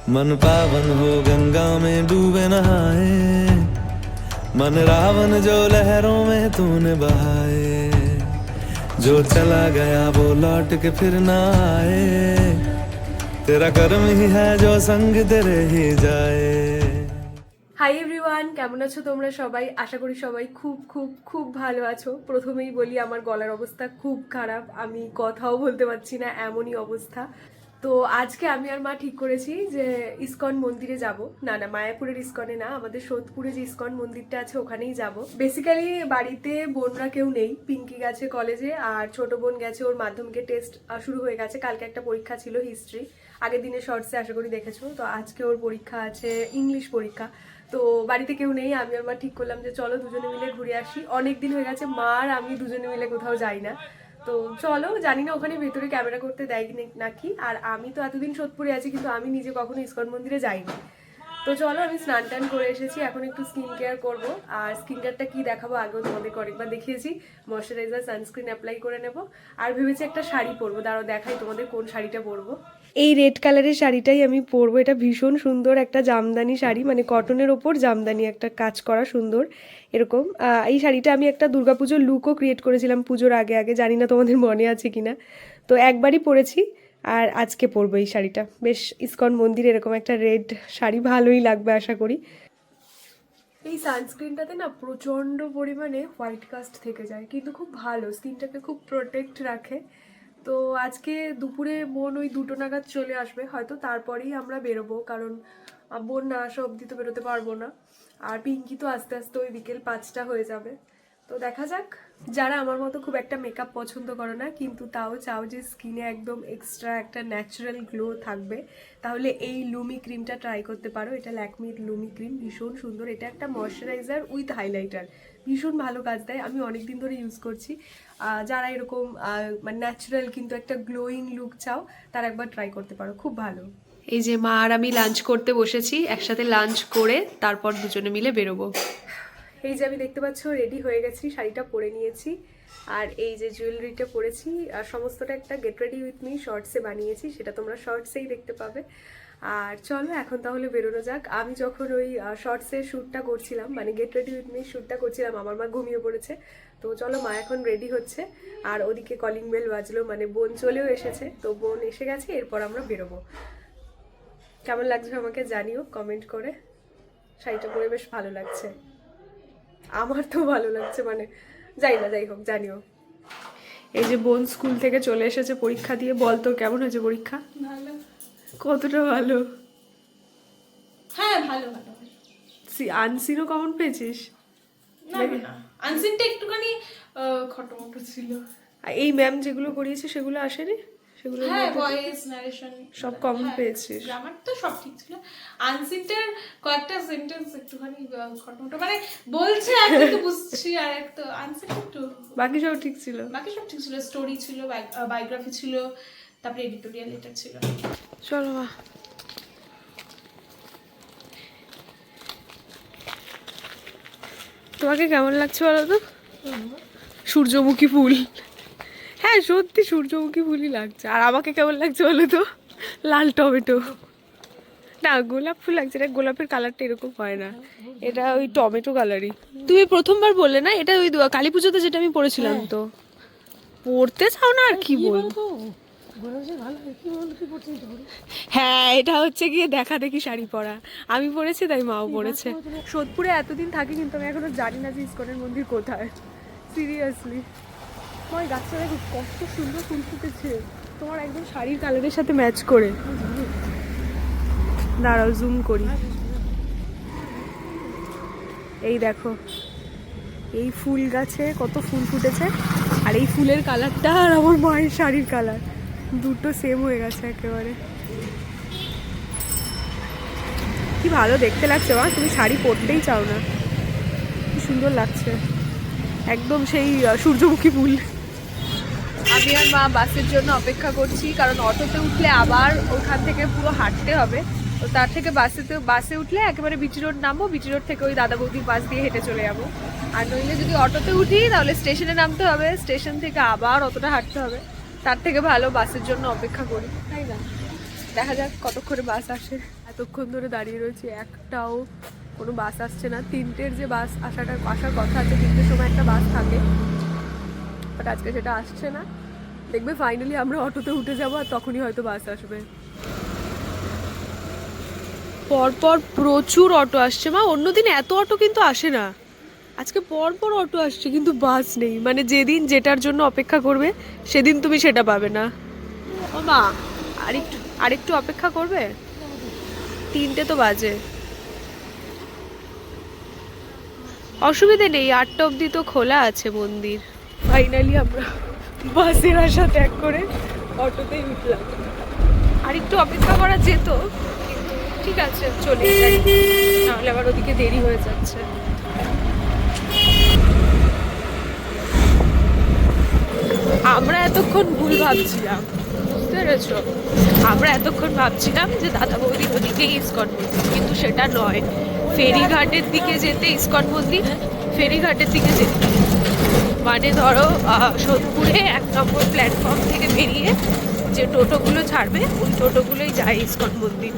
मन पावन हो गंगा में डूबे नहाए, मन रावण जो लहरों में तूने बहाए, जो चला गया वो लौट के फिर ना आए, तेरा कर्म ही है जो संग तेरे ही जाए। হাই এভরিওয়ান, কেমন আছো তোমরা সবাই? আশা করি সবাই খুব খুব খুব ভালো আছো। প্রথমেই বলি আমার গলার অবস্থা খুব খারাপ, আমি কথাও বলতে পারছি না, এমনই অবস্থা। তো আজকে আমি আর মা ঠিক করেছি যে ইসকন মন্দিরে যাব। না না, মায়াপুরের ইসকনে না, আমাদের সোদপুরে যে ইসকন মন্দিরটা আছে ওখানেই যাব। বেসিক্যালি বাড়িতে বোনরা কেউ নেই, পিঙ্কি গেছে কলেজে আর ছোট বোন গেছে, ওর মাধ্যমিকের টেস্ট শুরু হয়ে গেছে। কালকে একটা পরীক্ষা ছিল হিস্ট্রি, আগের দিনে শর্টসে আশা করি দেখেছো। তো আজকে ওর পরীক্ষা আছে, ইংলিশ পরীক্ষা। তো বাড়িতে কেউ নেই, আমি আর মা ঠিক করলাম যে চলো দুজনে মিলে ঘুরে আসি। অনেক দিন হয়ে গেছে মা আর আমি দুজনে মিলে কোথাও যাই না। তো চলো, জানি না ওখানে ভেতরে ক্যামেরা করতে দেয় নাকি। আর আমি তো এতদিন সোদপুরে আছি, কিন্তু আমি নিজে কখনো ইসকন মন্দিরে যাইনি। তো চলো, আমি স্নান টান করে এসেছি, এখন একটু স্কিন কেয়ার করবো। আর স্কিন কেয়ারটা কি দেখাবো, আগেও তোমাদেরকে অনেকবার দেখিয়েছি। ময়শ্চারাইজার, সানস্ক্রিন অ্যাপ্লাই করে নেবো। আর ভেবেছি একটা শাড়ি পরবো, দাঁড়াও দেখাই তোমাদের কোন শাড়িটা পরবো। এই রেড কালারের শাড়িটাই আমি পরবো। এটা ভীষণ সুন্দর একটা জামদানি শাড়ি, মানে কটনের ওপর জামদানি একটা কাজ করা সুন্দর এরকম। এই শাড়িটা আমি একটা দুর্গাপুজোর লুকও ক্রিয়েট করেছিলাম পুজোর আগে আগে, জানি না তোমাদের মনে আছে কিনা। তো একবারই পরেছি, আর আজকে পরবো এই শাড়িটা। বেশ ইসকন মন্দিরে এরকম একটা রেড শাড়ি ভালোই লাগবে আশা করি। এই সানস্ক্রিনটাতে না প্রচণ্ড পরিমাণে হোয়াইট কাস্ট থেকে যায়, কিন্তু খুব ভালো, স্কিনটাকে খুব প্রোটেক্ট রাখে। তো আজকে দুপুরে বোন ওই 2টো নাগাদ চলে আসবে হয়তো, তারপরেই আমরা বেরোবো, কারণ বোন না আসা অবধি তো বেরোতে পারবো না। আর পিঙ্কি তো আস্তে আস্তে ওই বিকেল 5টা হয়ে যাবে। তো দেখা যাক। যারা আমার মতো খুব একটা মেকআপ পছন্দ করে না, কিন্তু তাও চাও যে স্কিনে একদম এক্সট্রা একটা ন্যাচারাল গ্লো থাকবে, তাহলে এই লুমি ক্রিমটা ট্রাই করতে পারো। এটা ল্যাকমির লুমি ক্রিম, ভীষণ সুন্দর। এটা একটা ময়শ্চারাইজার উইথ হাইলাইটার, ভীষণ ভালো কাজ দেয়। আমি অনেক দিন ধরে ইউজ করছি। যারা এরকম মানে ন্যাচারাল কিন্তু একটা গ্লোয়িং লুক চাও, তারা একবার ট্রাই করতে পারো, খুব ভালো। এই যে মা আর আমি লাঞ্চ করতে বসেছি, একসাথে লাঞ্চ করে তারপর দুজনে মিলে বেরোবো। এই যে আমি দেখতে পাচ্ছ রেডি হয়ে গেছি, শাড়িটা পরে নিয়েছি, আর এই যে জুয়েলারিটা পরেছি। আর সমস্তটা একটা গেট রেডি উইথ মি শর্টসে বানিয়েছি, সেটা তোমরা শর্টসেই দেখতে পাবে। আর চলো এখন তাহলে বেরোনো যাক। আমি যখন ওই শর্টসের শ্যুটটা করছিলাম, মানে গেট রেডি উইথ মি শ্যুটটা করছিলাম, আমার মা ঘুমিয়ে পড়েছে। তো চলো, মা এখন রেডি হচ্ছে, আর ওদিকে কলিং বেল বাজলো, মানে বোন চলেও এসেছে। তো বোন এসে গেছে, এরপর আমরা বেরোবো। কেমন লাগছে আমাকে জানিও কমেন্ট করে। শাড়িটা পরে বেশ ভালো লাগছে, আমার তো ভালো লাগছে, মানে যাই না, যাই হোক জানিও। এই যে বোন স্কুল থেকে চলে এসেছে পরীক্ষা দিয়ে। বল তোর কেমন হয়েছে পরীক্ষা? ভালো। কতটা ভালো? হ্যাঁ, ভালো ভালো। আনসিনও কেমন পেয়েছিস? না না, আনসিনটা একটুখানি খটোমটো ছিল। আর এই ম্যাম যেগুলো করিয়েছে সেগুলো আসেনি? সেগুলো হ্যাঁ, ভয়েস নারেশন সব কমন পেয়েছিস? গ্রামার তো সব ঠিক ছিল। আনসিনটার কয়েকটা সেন্টেন্স একটুখানি খটোমটো, মানে বলছে আর কিন্তু বুঝছি, আর একটা আনসিন একটু। বাকি সব ঠিক ছিল? বাকি সব ঠিক ছিল। স্টোরি ছিল, বায়োগ্রাফি ছিল, তারপরে এডিটোরিয়াল লেটার ছিল। চলো মা। তোমাকে কেমন লাগছে বলো তো? সূর্যমুখী ফুল। হ্যাঁ সত্যি সূর্যমুখী ফুলই লাগছে। আর আমাকে কেমন লাগছে বলো তো? লাল টমেটো। না, গোলাপ ফুল লাগছে না, গোলাপের কালারটা এরকম হয় না, এটা ওই টমেটো কালারই। তুমি প্রথমবার বললে না এটা ওই কালী পুজোতে যেটা আমি পরেছিলাম। তো পড়তে চাও না আর কি বলবো। হ্যাঁ, এটা হচ্ছে গিয়ে দেখা দেখি শাড়ি পরা, আমি পরেছি তাই মাও পরেছে। সোদপুরে এতদিন থাকি, কিন্তু আমি এখনো জানি না যে ইসকনের মন্দির কোথায়। সিরিয়াসলি তোমার গাছটা দেখো কত সুন্দর ফুল ফুটেছে, তোমার একদম শাড়ির কালারের সাথে ম্যাচ করে। দাঁড়াও জুম করি। এই দেখো, এই ফুল গাছে কত ফুল ফুটেছে, আর এই ফুলের কালারটা আর আমার মায়ের শাড়ির কালার দুটো সেম হয়ে গেছে একেবারে। কি ভালো দেখতে লাগছে মা, তুমি শাড়ি পরতেই চাও না, কি সুন্দর লাগছে, একদম সেই সূর্যমুখী ফুল। আমি আর মা বাসের জন্য অপেক্ষা করছি, কারণ অটোতে উঠলে আবার ওখান থেকে পুরো হাঁটতে হবে। তো তার থেকে বাসে উঠলে একেবারে বিচি রোড নামবো, বিচি রোড থেকে ওই দাদা বৌদির পাশ দিয়ে হেঁটে চলে যাবো। আর নইলে যদি অটোতে উঠি তাহলে স্টেশনে নামতে হবে, স্টেশন থেকে আবার অতটা হাঁটতে হবে। তার থেকে ভালো বাসের জন্য অপেক্ষা করি, তাই না? দেখা যাক কতক্ষণে বাস আসে। এতক্ষণ ধরে দাঁড়িয়ে রয়েছি, একটাও কোনো বাস আসছে না। 3টের যে বাস আসার কথা আছে, 3টের সময় একটা বাস থাকে, বাট আজকে সেটা আসছে না। দেখবে ফাইনালি আমরা অটোতে উঠে যাবো আর তখনই হয়তো বাস আসবে। পরপর প্রচুর অটো আসছে মা, অন্যদিন এত অটো কিন্তু আসে না, আজকে পরপর অটো আসছে কিন্তু বাস নেই। মানে যেদিন যেটার জন্য অপেক্ষা করবে সেদিন তুমি সেটা পাবে না। ও মা, আরেকটু অপেক্ষা করবে, 3টে তো বাজে। অসুবিধে নেই, 8টা অবধি তো খোলা আছে মন্দির। ফাইনালি আমরা বাসের আশা ত্যাগ করে অটোতেই উঠলাম। আরেকটু অপেক্ষা করা যেত, কিন্তু ঠিক আছে চলে যাই, নাহলে আবার ওদিকে দেরি হয়ে যাচ্ছে। আমরা এতক্ষণ ভুল ভাবছিলাম, বুঝতে পেরেছো? আমরা এতক্ষণ ভাবছিলাম যে দাদা বৌদির ওদিকে ইস্কন মন্দির, কিন্তু সেটা নয়। ফেরিঘাটের দিকে যেতে ইস্কন মন্দির, ফেরিঘাটের দিকে যেতে মানে ধরো সোদপুরে 1 নম্বর প্ল্যাটফর্ম থেকে বেরিয়ে যে টোটোগুলো ছাড়বে ওই টোটোগুলোই যায় ইস্কন মন্দির।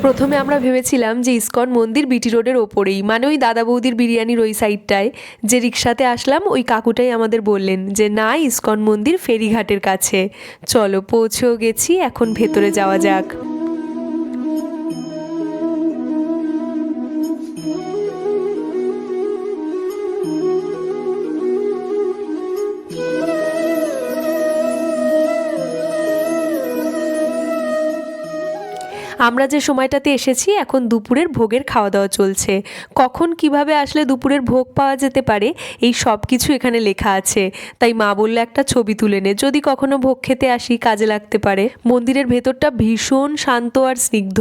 প্রথমে আমরা ভেবেছিলাম যে ইস্কন মন্দির বিটি রোডের ওপরেই, মানে ওই দাদা বৌদির বিরিয়ানির ওই সাইডটায়। যে রিক্সাতে আসলাম ওই কাকুটাই আমাদের বললেন যে না, ইস্কন মন্দির ফেরিঘাটের কাছে। চলো পৌঁছেও গেছি, এখন ভেতরে যাওয়া যাক। আমরা যে সময়টাতে এসেছি এখন দুপুরের ভোগের খাওয়া দাওয়া চলছে। কখন কিভাবে আসলে দুপুরের ভোগ পাওয়া যেতে পারে এই সব কিছু এখানে লেখা আছে। তাই মা বললে একটা ছবি তুলে নে, যদি কখনো ভোগ খেতে আসি কাজে লাগতে পারে। মন্দিরের ভেতরটা ভীষণ শান্ত আর স্নিগ্ধ।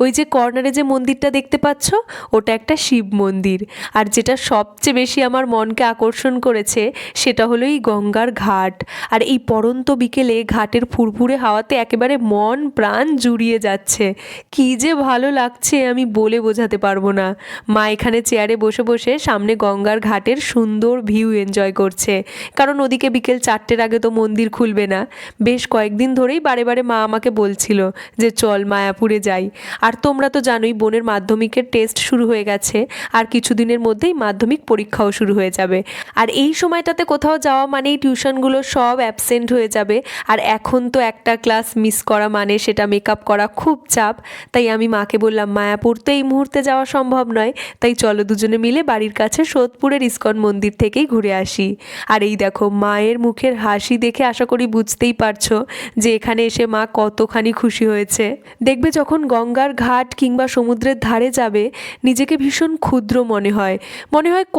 ওই যে কর্নারে যে মন্দিরটা দেখতে পাচ্ছ ওটা একটা শিব মন্দির। আর যেটা সবচেয়ে বেশি আমার মনকে আকর্ষণ করেছে সেটা হলো এই গঙ্গার ঘাট। আর এই পড়ন্ত বিকেলে ঘাটের ফুরফুরে হাওয়াতে একেবারে মন প্রাণ জুড়িয়ে যাচ্ছে। কি যে ভালো লাগছে আমি বলে বোঝাতে পারবো না। মা এখানে চেয়ারে বসে বসে সামনে গঙ্গার ঘাটের সুন্দর ভিউ এনজয় করছে, কারণ ওদিকে বিকেল 4টের আগে তো মন্দির খুলবে না। বেশ কয়েকদিন ধরেই বারে বারে মা আমাকে বলছিল যে চল মায়াপুরে যাই। আর তোমরা তো জানোই বোনের মাধ্যমিকের টেস্ট শুরু হয়ে গেছে, আর কিছুদিনের মধ্যেই মাধ্যমিক পরীক্ষাও শুরু হয়ে যাবে। আর এই সময়টাতে কোথাও যাওয়া মানেই টিউশনগুলো সব অ্যাবসেন্ট হয়ে যাবে। আর এখন তো একটা ক্লাস মিস করা মানে সেটা মেকআপ করা খুব চাপ। তাই আমি মাকে বললাম মায়াপুর তো এই মুহূর্তে যাওয়া সম্ভব নয়, তাই চলো দুজনে মিলে বাড়ির কাছে সোদপুরের ইস্কন মন্দির থেকেই ঘুরে আসি। আর এই দেখো মায়ের মুখের হাসি দেখে আশা করি বুঝতেই পারছো যে এখানে এসে মা কতখানি খুশি হয়েছে। দেখবে যখন গঙ্গার ঘাট কিংবা সমুদ্রের ধারে যাবে নিজেকে ভীষণ ক্ষুদ্র মনে হয়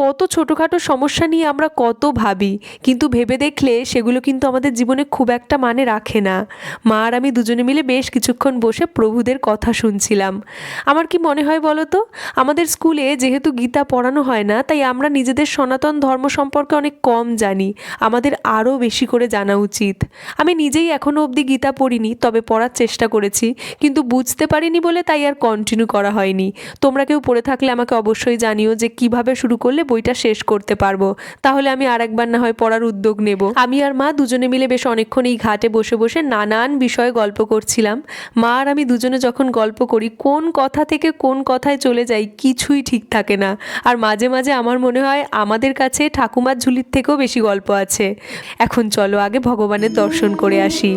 কত ছোটোখাটো সমস্যা নিয়ে আমরা কত ভাবি, কিন্তু ভেবে দেখলে সেগুলো কিন্তু আমাদের জীবনে খুব একটা মানে রাখে না। মা আর আমি দুজনে মিলে বেশ কিছুক্ষণ বসে প্রভুদের কথা শুনছিলাম। আমার কি মনে হয় বলো তো, আমাদের স্কুলে যেহেতু গীতা পড়ানো হয় না, তাই আমরা নিজেদের সনাতন ধর্ম সম্পর্কে অনেক কম জানি। আমাদের আরও বেশি করে জানা উচিত। আমি নিজেই এখনও অবধি গীতা পড়িনি, তবে পড়ার চেষ্টা করেছি, কিন্তু বুঝতে পারিনি বলে তাই আর কন্টিনিউ করা হয়নি। তোমরা কেউ পড়ে থাকলে আমাকে অবশ্যই জানিও যে কিভাবে শুরু করলে বইটা শেষ করতে পারবো, তাহলে আমি আরেকবার না হয় পড়ার উদ্যোগ নেব। আমি আর মা দুজনে মিলে বেশ অনেকক্ষণ এই ঘাটে বসে বসে নানান বিষয়ে গল্প করছিলাম। মা আর আমি দুজনে যখন গল্প করি কোন কথা থেকে কোন কথায় চলে যাই কিছুই ঠিক থাকে না। আর মাঝে মাঝে আমার মনে হয় আমাদের কাছে ঠাকুমার ঝুলির থেকেও বেশি গল্প আছে। এখন চলো আগে ভগবানের দর্শন করে আসি।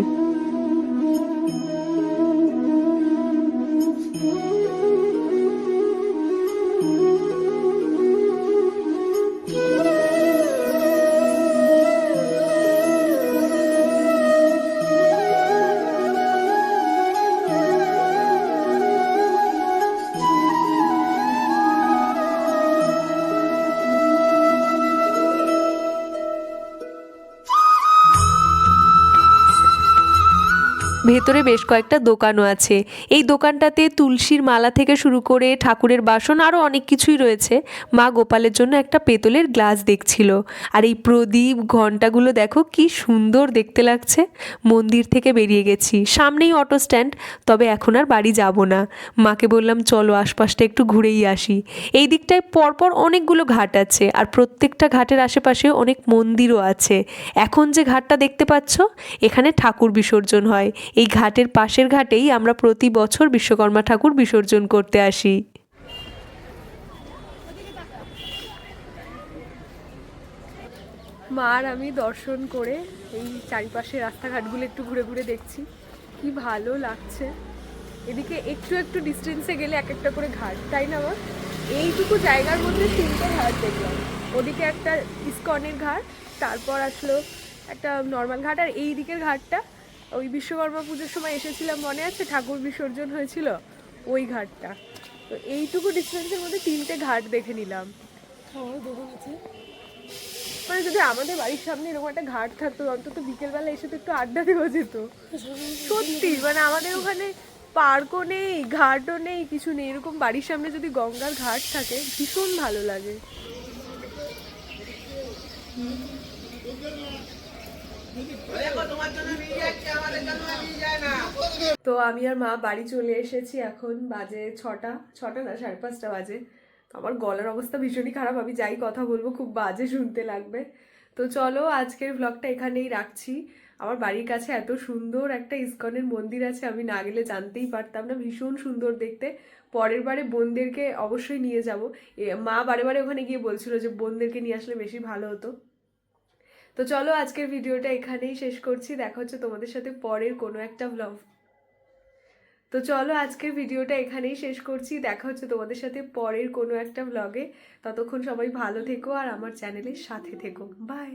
ভেতরে বেশ কয়েকটা দোকানও আছে। এই দোকানটাতে তুলসীর মালা থেকে শুরু করে ঠাকুরের বাসন আরও অনেক কিছুই রয়েছে। মা গোপালের জন্য একটা পেতলের গ্লাস দেখছিল। আর এই প্রদীপ ঘণ্টাগুলো দেখো কি সুন্দর দেখতে লাগছে। মন্দির থেকে বেরিয়ে গেছি, সামনেই অটো স্ট্যান্ড, তবে এখন আর বাড়ি যাব না। মাকে বললাম চলো আশপাশটা একটু ঘুরেই আসি। এই দিকটায় পরপর অনেকগুলো ঘাট আছে, আর প্রত্যেকটা ঘাটের আশেপাশে অনেক মন্দিরও আছে। এখন যে ঘাটটা দেখতে পাচ্ছ এখানে ঠাকুর বিসর্জন হয়। এই ঘাটের পাশের ঘাটেই আমরা প্রতি বছর বিশ্বকর্মা ঠাকুর বিসর্জন করতে আসি। মা আর আমি দর্শন করে এই চারিপাশে রাস্তাঘাটগুলো একটু ঘুরে ঘুরে দেখছি, কি ভালো লাগছে। এদিকে একটু একটু ডিস্টেন্সে গেলে এক একটা করে ঘাট, তাই না মা? এইটুকু জায়গার মধ্যে 3টে ঘাট দেখলাম। ওদিকে একটা ইস্কনের ঘাট, তারপর আসলো একটা নর্মাল ঘাট, আর এই দিকের ঘাটটা ওই বিশ্বকর্মা পুজোর সময় এসেছিলাম, মনে আছে, ঠাকুর বিসর্জন হয়েছিল ওই ঘাটটা। তো এইটুকু ডিস্টেন্সের মধ্যে 3টে ঘাট দেখে নিলাম। মানে যদি আমাদের বাড়ির সামনে এরকম একটা ঘাট থাকতো, অন্তত বিকেলবেলা এসে তো একটু আড্ডা দেওয়া যেত। সত্যি মানে আমাদের ওখানে পার্কও নেই, ঘাটও নেই, কিছু নেই। এরকম বাড়ির সামনে যদি গঙ্গার ঘাট থাকে ভীষণ ভালো লাগে। তো আমি আর মা বাড়ি চলে এসেছি, এখন বাজে 6টা না 5:30 বাজে। তো আমার গলার অবস্থা ভীষণই খারাপ, আমি যাই কথা বলবো খুব বাজে শুনতে লাগবে। তো চলো আজকের ব্লগটা এখানেই রাখছি। আমার বাড়ির কাছে এত সুন্দর একটা ইস্কনের মন্দির আছে, আমি না গেলে জানতেই পারতাম না, ভীষণ সুন্দর দেখতে। পরের বারে বোনদেরকে অবশ্যই নিয়ে যাব। মা বারে বারে ওখানে গিয়ে বলছিল যে বোনদেরকে নিয়ে আসলে বেশি ভালো হতো। তো চলো আজকের ভিডিওটা এখানেই শেষ করছি, দেখা হচ্ছে তোমাদের সাথে পরের কোনো একটা ব্লগ। তো চলো আজকের ভিডিওটা এখানেই শেষ করছি, দেখা হচ্ছে তোমাদের সাথে পরের কোনো একটা ব্লগে। ততক্ষণ সবাই ভালো থেকো আর আমার চ্যানেলের সাথে থেকো। বাই।